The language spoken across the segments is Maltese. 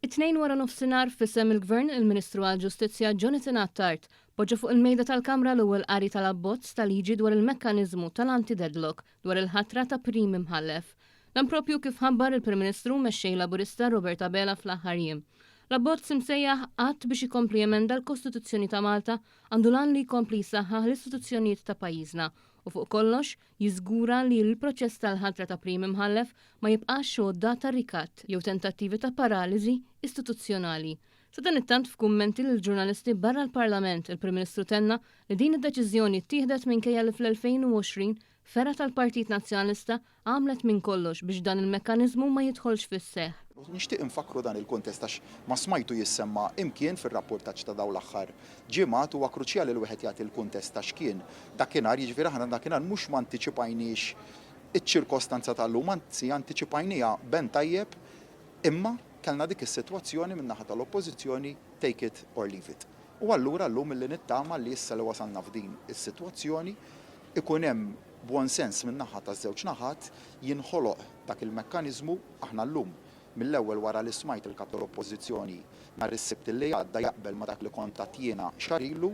It-tnejn wara nofsinhar f'isem il-Gvern il-Ministru għall-Ġustizzja Jonathan Attard poġġa fuq il-mejda tal-Kamra l-ewwel qari tal-abbozz tal-liġi dwar il-mekkaniżmu tal-anti-deadlock dwar il-ħatra ta' prim imħallef. Dan propju kif ħabbar il-Prim Ministru mexxej Laburista Robert Abela fl-aħħar jiem. L-abbozz imsejjaħ qatt biex ikompli emenda l-Kostituzzjoni ta' Malta għandu lan li jkompli jsaħħaħ l-istituzzjonijiet ta' pajjiżna u fuq kollox jiżgura li l-proċess tal-ħatra ta' prim imħallef ma jibqax xodda ta' rikatt jew tentattivi ta' paraliżi istituzzjonali. Sa dan it-tant f'kummenti lill ġurnalisti barra l-Parlament, il-Prim Ministru tenna li din id-deċiżjoni ttieħdet minkejja li fl-2020 Fera tal-Partit Nazzjonalista għamlet minn kollox biex dan il-mekkaniżmu ma jidħolx fis-seħħ. Nixtieq infakru dan il-kontest għax ma smajtu jissemma imkien fir-rapportaġġ ta' dawn l-aħħar ġimgħat huwa kruċjali li wieħed jagħti l-kuntest għax kien dakinhar jiġifieri aħna dakinhar mhux ma antiċipajniex iċ-ċirkostanza tal-lum, anzi antiċipajniha ben tajjeb imma kellna dik is-sitwazzjoni min-naħa tal-Oppożizzjoni take it or leave it. U allura llum milli nittama li issa li wasalna f'din is-sitwazzjoni ikun hemm b'wan sens min-naħa taż-żewġ naħat jinħoloq dak il-mekkaniżmu aħna llum mill-ewwel wara li smajt il-kap tal-Oppożizzjoni nhar is-Sibt illi għadda jaqbel ma dak li kontatt jiena xahar ilu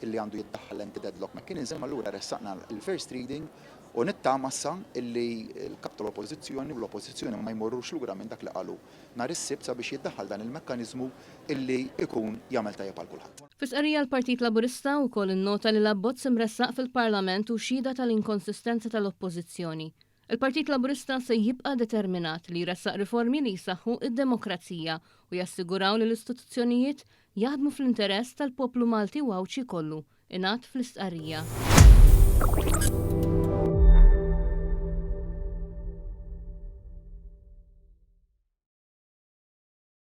illi għandu jiddaħħal anti-deadlock mechanism, allura ressaqna il-first reading u nittama issa illi l-kap tal-Oppożizzjoni u l-Oppożizzjoni ma jmorrux lura minn dak li qalu nhar is-Sibt sabiex jiddaħħal dan il-mekkaniżmu illi ikun jagħmel tajjeb għal kulħadd. Fis-qarrija l-Partit Laburista wkoll innota li l-abbozz imressaq fil-Parlament u xhieda tal-inkonsistenza tal-Oppożizzjoni. Il-Partit Laburista se jibqa' determinat li jressaq riformi li jsaħħu id-demokrazija u jassiguraw li l-istituzzjonijiet jaħdmu fl-interess tal-poplu Malti u għawċi kollu, ingħad fl-istqarrija.